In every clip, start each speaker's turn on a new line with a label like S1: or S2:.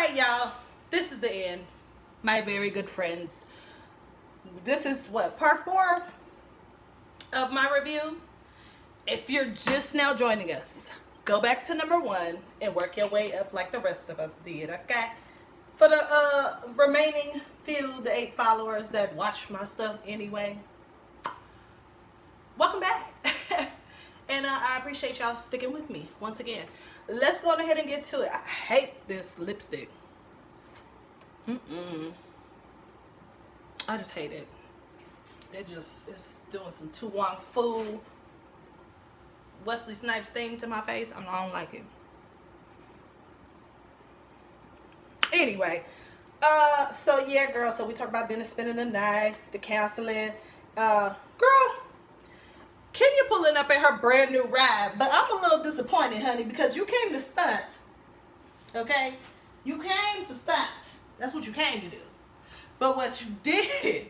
S1: right, y'all. This is the end. My very good friends. This is what, part 4 of my review. If you're just now joining us, go back to number 1 and work your way up like the rest of us did, okay? For the remaining few, the 8 followers that watch my stuff anyway, welcome back. And I appreciate y'all sticking with me once again. Let's go ahead and get to it. I hate this lipstick. I just hate it. It's doing some Tu Wong Fu, Wesley Snipes thing to my face. I don't like it. Anyway, so yeah, girl. So we talked about dinner, spending the night, the counseling. Girl, Kenya pulling up in her brand new ride, but I'm a little disappointed, honey, because you came to stunt. Okay, you came to stunt. That's what you came to do. But what you did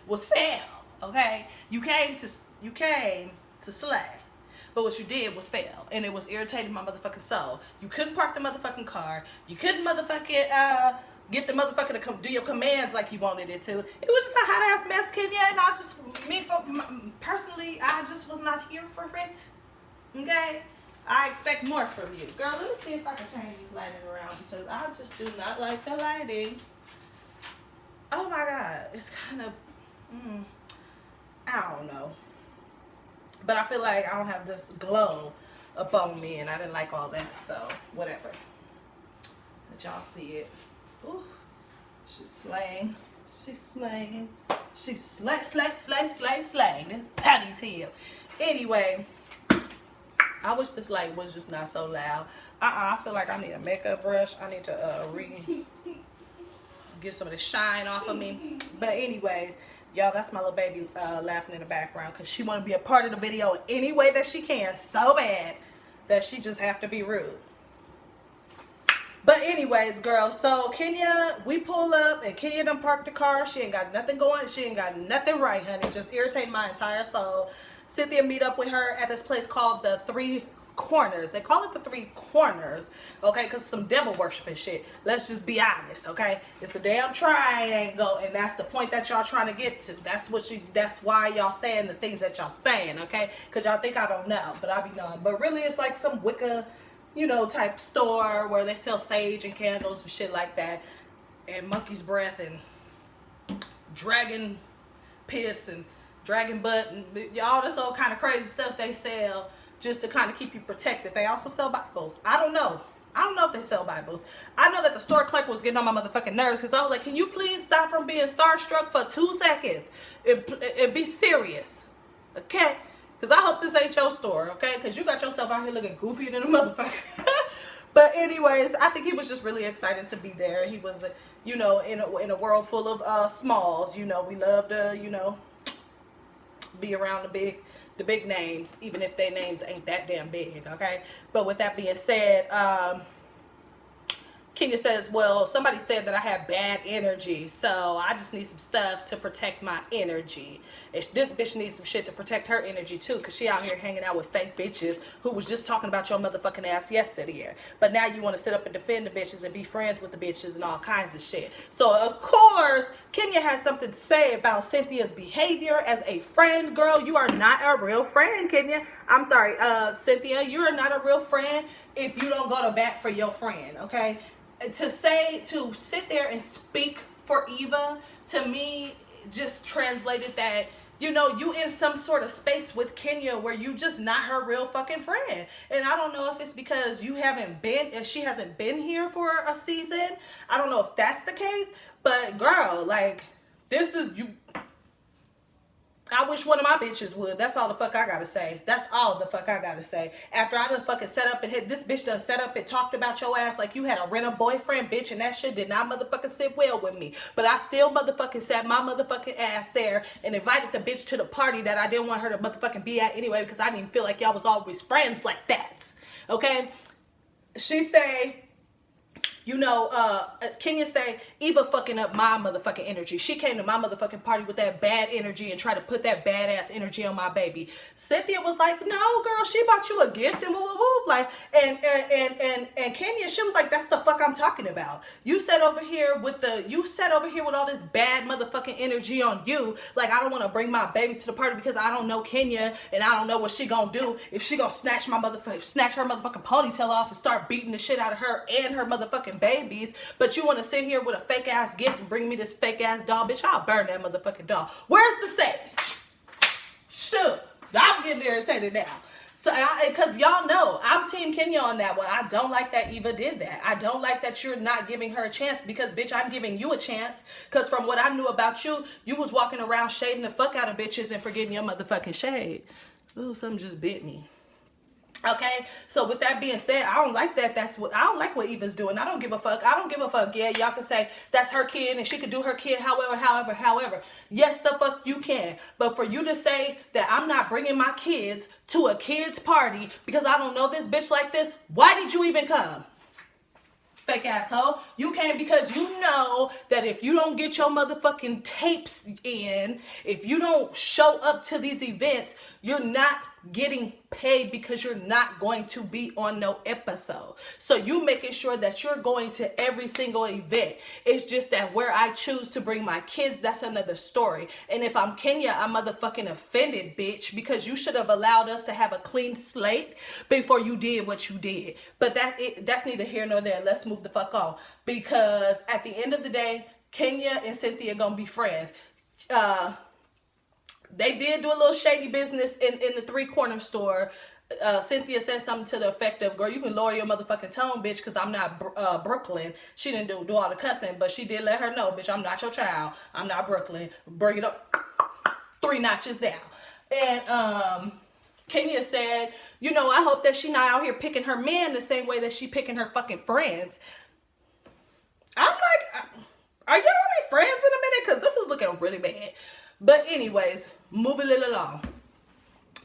S1: was fail. Okay, you came to slay. But what you did was fail, and it was irritating my motherfucking soul. You couldn't park the motherfucking car. You couldn't motherfucking get the motherfucker to come do your commands like you wanted it to. It was just a hot ass mess, Kenya, and personally, I just was not here for it. Okay, I expect more from you, girl. Let me see if I can change this lighting around because I just do not like the lighting. Oh my god, it's kind of, I don't know. But I feel like I don't have this glow up on me, and I didn't like all that, so whatever. Let y'all see it. Ooh, she's slaying. She's slaying. She's slaying. That's patty tail. Anyway, I wish this light was just not so loud. I feel like I need a makeup brush. I need to get some of the shine off of me. But anyways, y'all, that's my little baby laughing in the background because she want to be a part of the video any way that she can so bad that she just have to be rude. But anyways, girl, so Kenya, we pull up and Kenya done parked the car. She ain't got nothing going. She ain't got nothing right, honey. Just irritating my entire soul. Cynthia meet up with her at this place called the Three Corners. They call it the Three Corners, okay, because some devil worship and shit. Let's just be honest, okay? It's a damn triangle, and that's the point that y'all trying to get to. That's why y'all saying the things that y'all saying, okay? Because y'all think I don't know, but I be knowing. But really, it's like some Wicca, type store where they sell sage and candles and shit like that, and monkey's breath and dragon piss and dragon butt and all this old kind of crazy stuff they sell just to kind of keep you protected. They also sell Bibles. I don't know if they sell Bibles. I know that the store clerk was getting on my motherfucking nerves because I was like, can you please stop from being starstruck for 2 seconds and be serious, okay? Because I hope this ain't your store, okay? Because you got yourself out here looking goofier than a motherfucker. But anyways, I think he was just really excited to be there. He was, in a world full of smalls. We love to, be around the big names, even if their names ain't that damn big, okay? But with that being said, Kenya says, well, somebody said that I have bad energy, so I just need some stuff to protect my energy. And this bitch needs some shit to protect her energy too, because she out here hanging out with fake bitches who was just talking about your motherfucking ass yesterday. But now you want to sit up and defend the bitches and be friends with the bitches and all kinds of shit. So, of course, Kenya has something to say about Cynthia's behavior as a friend. Girl, you are not a real friend, Kenya. I'm sorry, Cynthia, you are not a real friend if you don't go to bat for your friend, okay? To sit there and speak for Eva, to me, just translated that, you in some sort of space with Kenya where you just not her real fucking friend. And I don't know if it's because she hasn't been here for a season. I don't know if that's the case, but girl, like, this is you. I wish one of my bitches would. That's all the fuck I gotta say. That's all the fuck I gotta say. After I done fucking set up and hit, this bitch done set up and talked about your ass like you had a rent-a boyfriend, bitch, and that shit did not motherfucking sit well with me. But I still motherfucking sat my motherfucking ass there and invited the bitch to the party that I didn't want her to motherfucking be at anyway because I didn't feel like y'all was always friends like that. Okay? She say, Kenya say, Eva fucking up my motherfucking energy. She came to my motherfucking party with that bad energy and tried to put that badass energy on my baby. Cynthia was like, no, girl, she bought you a gift and woo woo woo. Like, and Kenya, she was like, that's the fuck I'm talking about. You sat over here with all this bad motherfucking energy on you. Like, I don't want to bring my baby to the party because I don't know Kenya and I don't know what she gonna do. If she gonna snatch her motherfucking ponytail off and start beating the shit out of her and her motherfucking babies. But you want to sit here with a fake ass gift and bring me this fake ass doll, bitch, I'll burn that motherfucking doll. Where's the sage? Shoot, I'm getting irritated now. So, because y'all know, I'm Team Kenya on that one. I don't like that Eva did that. I don't like that you're not giving her a chance because, bitch, I'm giving you a chance. Because from what I knew about you, you was walking around shading the fuck out of bitches and forgetting your motherfucking shade. Ooh, something just bit me. Okay, so with that being said, I don't like that. I don't like what Eva's doing. I don't give a fuck. Yeah, y'all can say that's her kid and she could do her kid however. Yes, the fuck you can. But for you to say that I'm not bringing my kids to a kid's party because I don't know this bitch like this, why did you even come? Fake asshole. You came because you know that if you don't get your motherfucking tapes in, if you don't show up to these events, you're not getting paid because you're not going to be on no episode. So you making sure that you're going to every single event. It's just that where I choose to bring my kids, that's another story. And if I'm Kenya, I'm motherfucking offended, bitch, because you should have allowed us to have a clean slate before you did what you did. But that's neither here nor there. Let's move the fuck on. Because at the end of the day, Kenya and Cynthia gonna be friends. They did do a little shady business in the Three Corner store. Cynthia said something to the effect of, girl, you can lower your motherfucking tone, bitch, because I'm not Brooklyn. She didn't do all the cussing, but she did let her know, bitch, I'm not your child. I'm not Brooklyn. Bring it up 3 notches down. And Kenya said, I hope that she not out here picking her men the same way that she picking her fucking friends. I'm like, are y'all my friends in a minute? Because this is looking really bad. But anyways, moving it along.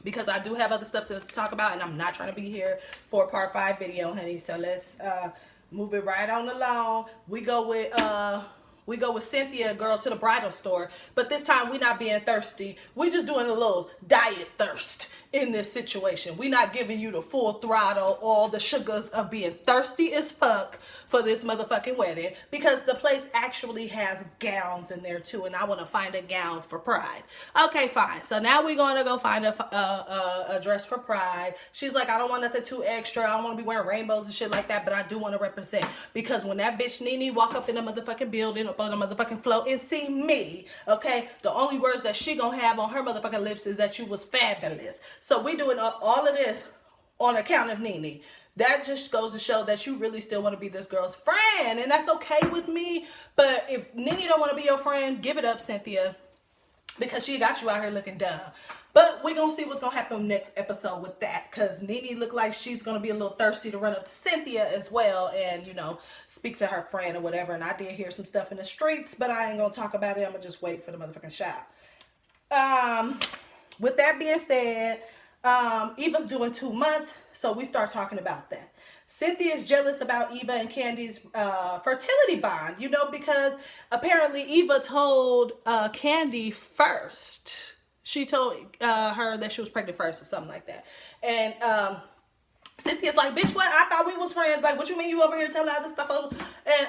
S1: Because I do have other stuff to talk about and I'm not trying to be here for a part 5 video, honey. So let's move it right on along. We go with Cynthia, girl, to the bridal store. But this time we not being thirsty. We just doing a little diet thirst in this situation. We not giving you the full throttle, all the sugars of being thirsty as fuck for this motherfucking wedding, because the place actually has gowns in there too, and I want to find a gown for Pride. Okay, fine. So now we're going to go find a dress for Pride. She's like, I don't want nothing too extra. I don't want to be wearing rainbows and shit like that, but I do want to represent, because when that bitch Nene walk up in the motherfucking building, up on the motherfucking floor and see me, okay, the only words that she gonna have on her motherfucking lips is that you was fabulous. So we doing all of this on account of Nene. That just goes to show that you really still want to be this girl's friend, and that's okay with me. But if Nene don't want to be your friend, give it up, Cynthia, because she got you out here looking dumb. But we're going to see what's going to happen next episode with that, because Nene look like she's going to be a little thirsty to run up to Cynthia as well and, speak to her friend or whatever. And I did hear some stuff in the streets, but I ain't going to talk about it. I'm going to just wait for the motherfucking shot. With that being said, Eva's doing 2 months, so we start talking about that. Cynthia's jealous about Eva and Candy's fertility bond, because apparently Eva told Candy first. She told her that she was pregnant first or something like that. And Cynthia's like, bitch, what? I thought we was friends. Like, what you mean you over here telling other stuff? And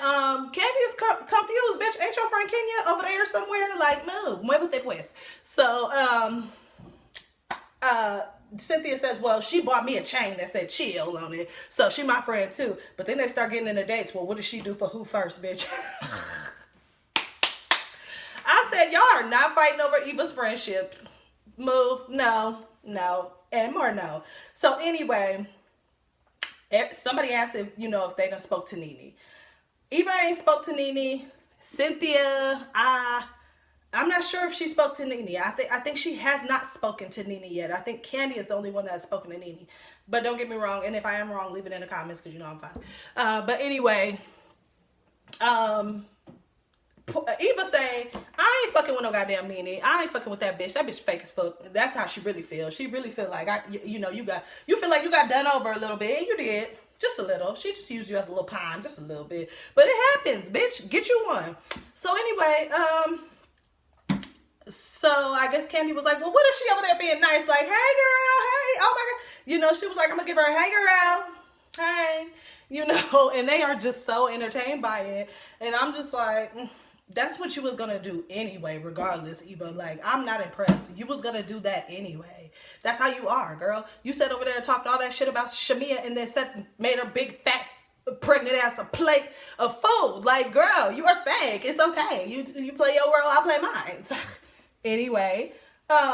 S1: Candy is confused, bitch. Ain't your friend Kenya over there somewhere? Like, move. Muévete pues. So, Cynthia says, well, she bought me a chain that said chill on it, so she my friend too. But then they start getting into dates. Well, what does she do for who first, bitch? I said, y'all are not fighting over Eva's friendship. Move. No, and more no. So anyway, somebody asked if if they done spoke to Nene. Eva ain't spoke to Nene. Cynthia, I'm not sure if she spoke to Nene. I think she has not spoken to Nene yet. I think Candy is the only one that has spoken to Nene. But don't get me wrong. And if I am wrong, leave it in the comments because I'm fine. But anyway, Eva say, I ain't fucking with no goddamn Nene. I ain't fucking with that bitch. That bitch fake as fuck. That's how she really feels. She really feel like you feel like you got done over a little bit. And you did. Just a little. She just used you as a little pawn, just a little bit. But it happens, bitch. Get you one. So anyway, so I guess Candy was like, well, what if she over there being nice? Like, hey, girl, hey, oh my God. You know, she was like, I'm going to give her a hey, girl, hey. You know, and they are just so entertained by it. And I'm just like, that's what you was going to do anyway, regardless, Eva. Like, I'm not impressed. You was going to do that anyway. That's how you are, girl. You sat over there and talked all that shit about Shamia and then made her big, fat, pregnant ass a plate of food. Like, girl, you are fake. It's okay. You play your world, I play mine. Anyway,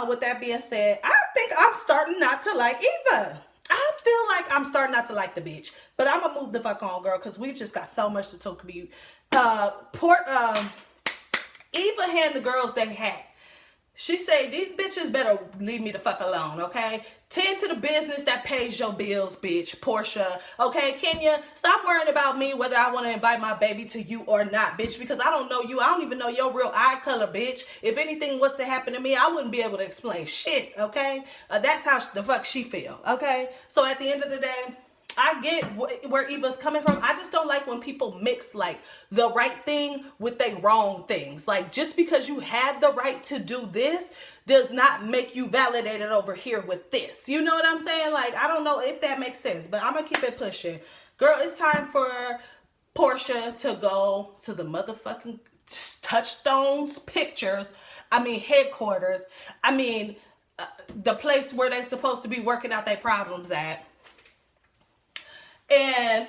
S1: with that being said, I think I'm starting not to like Eva. I feel like I'm starting not to like the bitch. But I'm going to move the fuck on, girl, because we just got so much to talk about. Eva had the girls they had. She say, these bitches better leave me the fuck alone, okay? Tend to the business that pays your bills, bitch. Portia, okay? Kenya, stop worrying about me whether I want to invite my baby to you or not, bitch, because I don't know you. I don't even know your real eye color, bitch. If anything was to happen to me, I wouldn't be able to explain shit, okay? That's how the fuck she feel, okay? So at the end of the day, I get where Eva's coming from. I just don't like when people mix like the right thing with the wrong things. Like, just because you had the right to do this does not make you validated over here with this. You know what I'm saying? Like, I don't know if that makes sense, but I'm gonna keep it pushing. Girl, it's time for Portia to go to the motherfucking Touchstones Pictures. Headquarters. The place where they supposed to be working out their problems at. And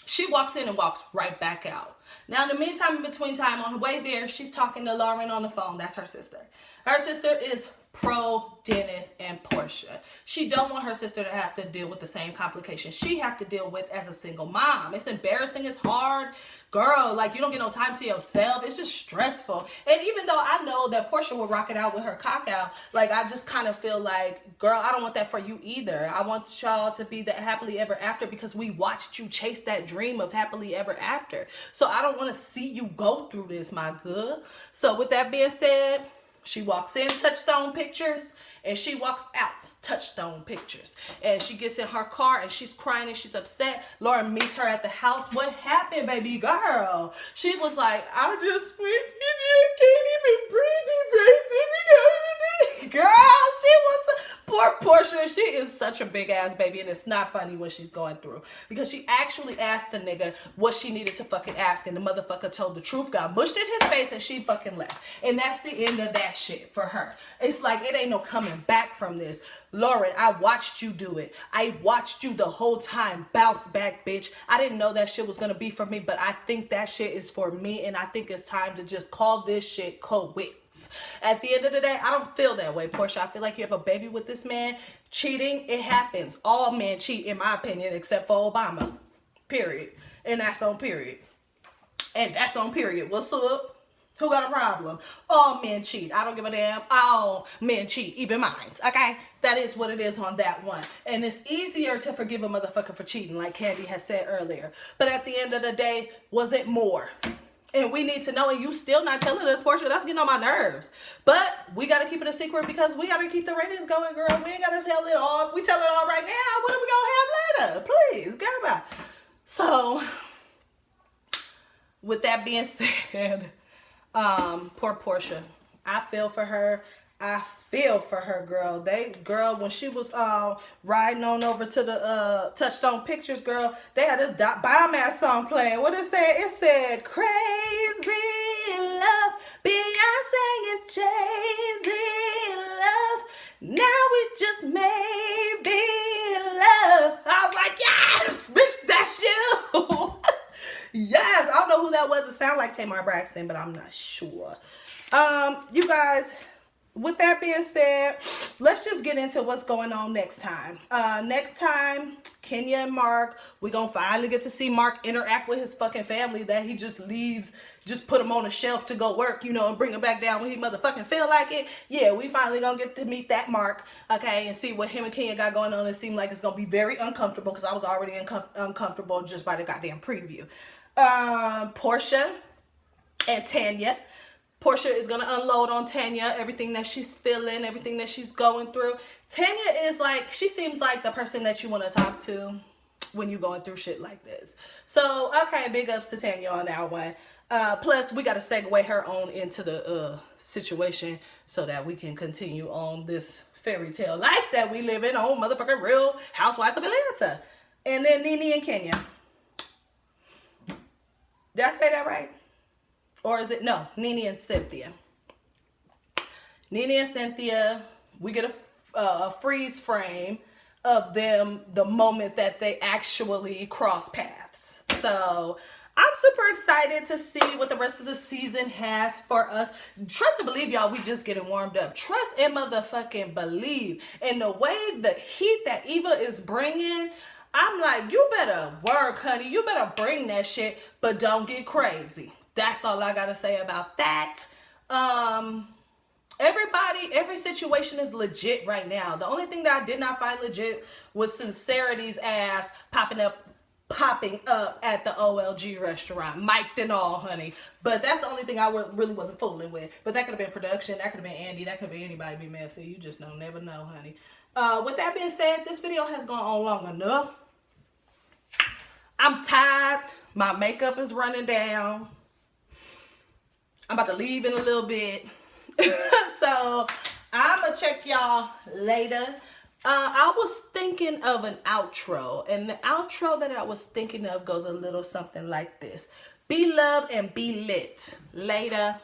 S1: she walks in and walks right back out. Now, in the meantime, in between time, on the way there, she's talking to Lauren on the phone. That's her sister. Her sister is pro Dennis and Portia. She don't want her sister to have to deal with the same complications she have to deal with as a single mom. It's embarrassing. It's hard. Girl, like, you don't get no time to yourself. It's just stressful. And even though I know that Portia will rock it out with her cock out, like, I just kind of feel like, girl, I don't want that for you either. I want y'all to be that happily ever after because we watched you chase that dream of happily ever after. So I don't want to see you go through this, my good. So with that being said, she walks in Touchstone Pictures and she walks out Touchstone Pictures. And she gets in her car and she's crying and she's upset. Lauren meets her at the house. What happened, baby girl? She was like, I just went in here, can't even breathe. Girl, she was poor Portia. She is such a big ass baby, and it's not funny what she's going through because she actually asked the nigga what she needed to fucking ask, and the motherfucker told the truth, got mushed in his face, and she fucking left. And that's the end of that shit for her. It's like, it ain't no coming back from this. Lauren, I watched you do it. I watched you the whole time bounce back, bitch. I didn't know that shit was gonna be for me, but I think that shit is for me, and I think it's time to just call this shit quits. At the end of the day, I don't feel that way, Portia. I feel like you have a baby with this man. Cheating, it happens. All men cheat, in my opinion, except for Obama. Period. And that's on period. And that's on period. What's up? Who got a problem? All men cheat. I don't give a damn. All men cheat, even mine. Okay? That is what it is on that one. And it's easier to forgive a motherfucker for cheating, like Candy has said earlier. But at the end of the day, was it more? And we need to know, and you still not telling us, Portia. That's getting on my nerves. But we got to keep it a secret because we got to keep the ratings going, girl. We ain't got to tell it all. We tell it all right now. What are we going to have later? Please, girl, bye. So, with that being said, poor Portia. I feel for her. I feel for her, girl. When she was riding on over to the Touchstone Pictures, girl, they had this Biomass song playing. What it said? It said, Crazy Love, Beyonce and Jay-Z Love. Now we just may be in love. I was like, yes, bitch, that's you. Yes, I don't know who that was. It sounded like Tamar Braxton, but I'm not sure. You guys, with that being said, let's just get into what's going on next time. Next time, Kenya and Mark, we're going to finally get to see Mark interact with his fucking family that he just leaves, just put him on a shelf to go work, and bring him back down when he motherfucking feel like it. Yeah, we finally going to get to meet that Mark, okay, and see what him and Kenya got going on. It seemed like it's going to be very uncomfortable because I was already uncomfortable just by the goddamn preview. Portia and Tanya. Portia is going to unload on Tanya everything that she's feeling, everything that she's going through. Tanya is like, she seems like the person that you want to talk to when you're going through shit like this. So, okay, big ups to Tanya on that one. Plus, we got to segue her on into the situation so that we can continue on this fairy tale life that we live in on motherfucking Real Housewives of Atlanta. And then Nene and Kenya. Did I say that right? Or is it, no, Nene and Cynthia. Nene and Cynthia, we get a freeze frame of them the moment that they actually cross paths. So I'm super excited to see what the rest of the season has for us. Trust and believe, y'all, we just getting warmed up. Trust and motherfucking believe. And the way the heat that Eva is bringing, I'm like, you better work, honey. You better bring that shit, but don't get crazy. That's all I gotta say about that. Every situation is legit right now. The only thing that I did not find legit was Sincerity's ass popping up at the OLG restaurant, mic'd and all, honey. But that's the only thing I really wasn't fooling with. But that could have been production. That could have been Andy. That could have been anybody be messy. You just don't never know, honey. With that being said, this video has gone on long enough. I'm tired. My makeup is running down. I'm about to leave in a little bit. So I'm gonna check y'all later. I was thinking of an outro, and the outro that I was thinking of goes a little something like this: be loved and be lit. Later.